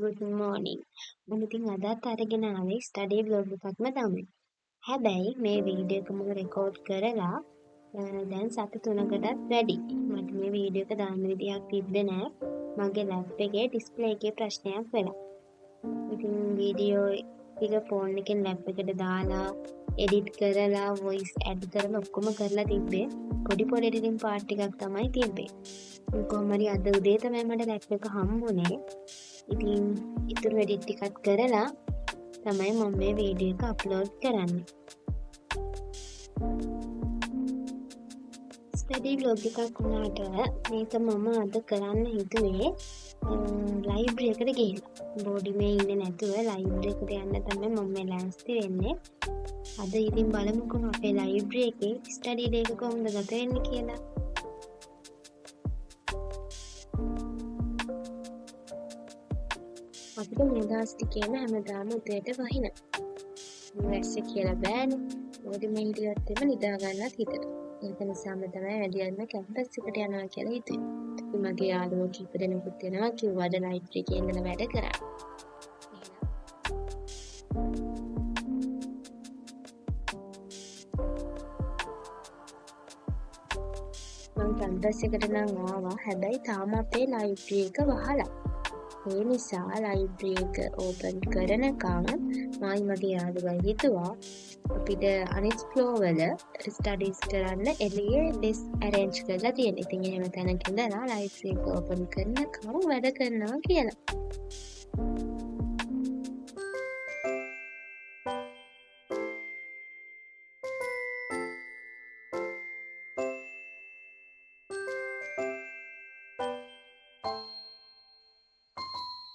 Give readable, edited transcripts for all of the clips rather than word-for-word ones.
good morning. මම ඉතින් අදත් අරගෙන ආවේ ස්ටඩි බ්ලොග් එකක්ම තමයි. හැබැයි මේ වීඩියෝ එක මම රෙකෝඩ් කරලා දැන් සති 3කටත් වැඩි. මට මේ වීඩියෝ එක දාන්න විදියක් තිබ්බේ නෑ. මගේ ලැප් එකේ ඩිස්ප්ලේ එකේ ප්‍රශ්නයක් වෙලා. ඉතින් වීඩියෝ එක ෆෝන් එකෙන් ලැප් එකට දාලා එඩිට් කරලා වොයිස් ඇඩ් කරලා ඔක්කොම කරලා තිබ්බේ. පොඩි එඩිටින් පාර්ට් ටිකක් තමයි තිබ්බේ. කොහොම හරි අද උදේ තමයි මට ලැප් එක හම්බුනේ. ඉතින් ඉතුරු එඩිට් ටිකත් කරලා තමයි මම මේ වීඩියෝ එක අප්ලෝඩ් කරන්නේ. ස්ටඩි බ්ලොග් එකක් වුණාට මේක මම අද කරන්න හිතුවේ ලයිබ්‍රරි එකට ගිහිල්ලා. බෝඩි මේ ඉන්නේ නැතුව ලයිබ්‍රරි එකට යන්න තමයි මම මේ ලෑස්ති වෙන්නේ. අද ඉතින් බලමුකෝ අපේ ලයිබ්‍රරි එකේ ස්ටඩි ඩේ එක කොහොමද ගත වෙන්නේ කියලා. අපිට මේ දවස් ටිකේම හැමදාම උදේට වහින. වැස්ස කියලා බෑනේ. මොකද මේ හිටියොත් එම නිදා ගන්නත් හිතට. ඒක නිසාම තමයි වැඩියෙන්ම කැම්පස් එකට යනවා කියලා හිතුවේ. ඉතින් මගේ යාළුවෝ කීප දෙනෙකුත් එනවා කිව්වද ලයිබ්‍රරි එකේ ඉඳලා වැඩ කරා. මම කැම්පස් එකට නම් ආවා. හැබැයි තාම අපේ ලයිබ්‍රරි එක වහලා. ඒ නිසා ලයිබ්‍රරි එක ඕපන් කරනකම් මයි මගේ යාළුවා හිතුවා අපිට අනිත් ෆ්ලෝ වල ස්ටඩීස් කරන්න එළියේ ඩෙස්ක් ඇරේන්ජ් කරලා තියෙන. ඉතින් එහෙම තැනක ඉඳලා ලයිබ්‍රරි එක ඕපන් කරනකම් වැඩ කරනවා කියලා.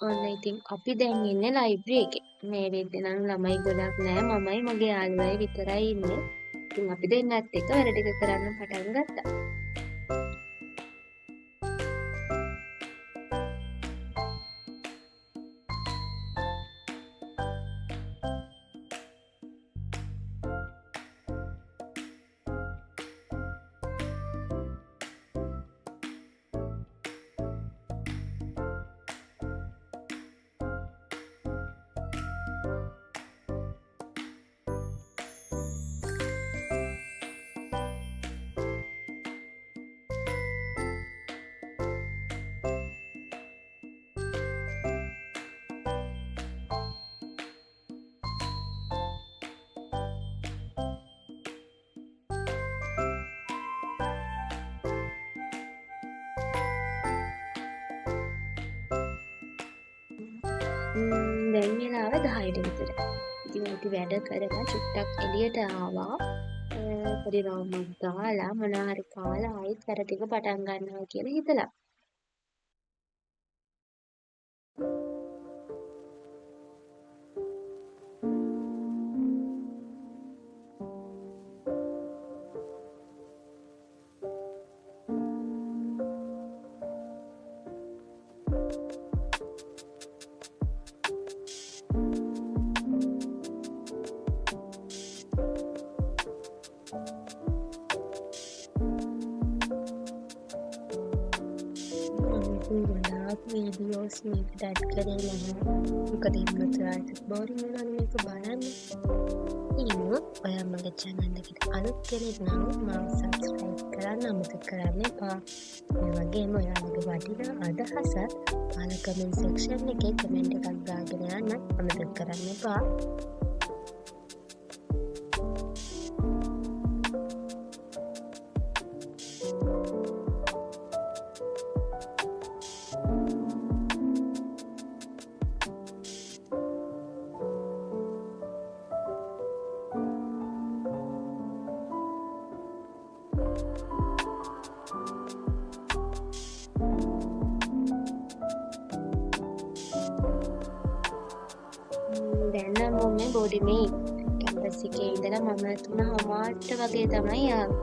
ඔන්න ඉතින් අපි දැන් ඉන්නේ ලයිබ්‍රරි එකේ. මේ වෙද්දී නම් ළමයි ගොඩක් නෑ. මමයි මගේ යාළුවයි විතරයි ඉන්නේ. ඉතින් අපි දෙන්නත් එක්ක වැඩ ටික කරන්න පටන් ගත්තා. දැන් වෙලාව 10ට විතර. ඉතින් අපි වැඩ කරලා චුට්ටක් එළියට ආවා. පොඩි රවුමක් දාලා මොනවා හරි කාලා ආයෙත් වැඩ ටික පටන් ගන්නවා කියලා හිතලා. ගොඩාක් වීඩියෝස් මේකට ඇඩ් කරේ නැහැ. මොකද ඉන්නතරට බෝරින් වෙනවා මේක බලන්න. ඉතින් ඔයා මගේ channel එකට අලුත් කෙනෙක් නම් මම subscribe කරන්න අමතක කරන්න එපා. මේ වගේම ඔයාලගේ වටිනා අදහසත් අහලා comment section එකේ comment එකක් දාගෙන යන්න අමතක කරන්න එපා. දැන් නම් මම බෝඩි මේ කැම්පස් එකේ ඉඳලා මම 3:00ට වගේ තමයි ආවේ.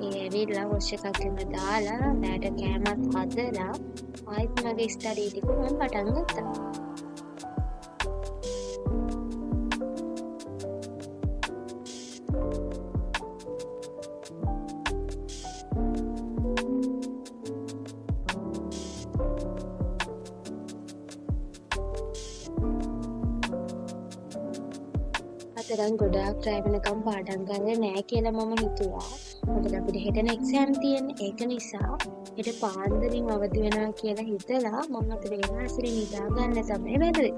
ඒ ඇවිල්ලා වොෂ් එකක් දාලා රැට කෑමත් හදලා ආයෙත් මගේ ස්ටඩි ටික මම පටන් ගත්තා. තරම් ගොඩාක් try වෙනකම් පාඩම් ගන්නේ නැහැ කියලා මම හිතුවා. මොකද අපිට හෙටන එක්සෑම් තියෙන්නේ. ඒක නිසා හෙට පාන්දරින් අවදි වෙනවා කියලා හිතලා මම අද වේලාසිරි නිදා ගන්න තමයි වැදුවේ.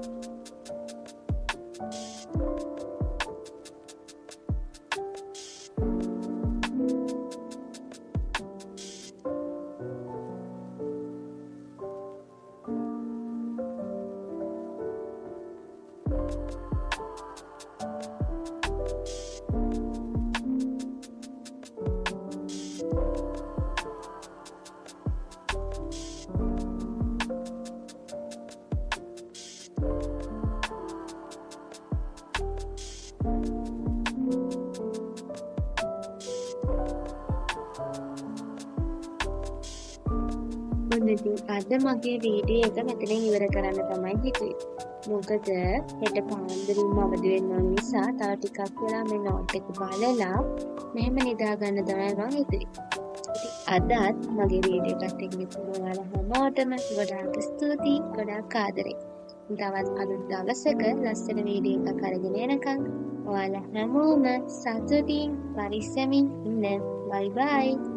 ඉතින් අද මගේ වීඩියෝ එක මෙතනින් ඉවර කරන්න තමයි හිතුවේ. මොකද හෙට පාන්දරින්ම අවදි වෙන්න ඕන නිසා තව ටිකක් වෙලා මේ නෝට් එක බලලා මෙහෙම නිදා ගන්න තමයි මම හිතුවේ. ඉතින් අදත් මගේ වීඩියෝ එකත් එක්ක විතර ඔයාලා හැමෝටම ගොඩාක් ස්තුතියි, ගොඩාක් ආදරේ. තවත් අලුත් දවසක ලස්සන වීඩියෝ එකක් අරගෙන එනකම් ඔයාලා හැමෝම සතුටින් පරිස්සමින් ඉන්න. බයි බයි.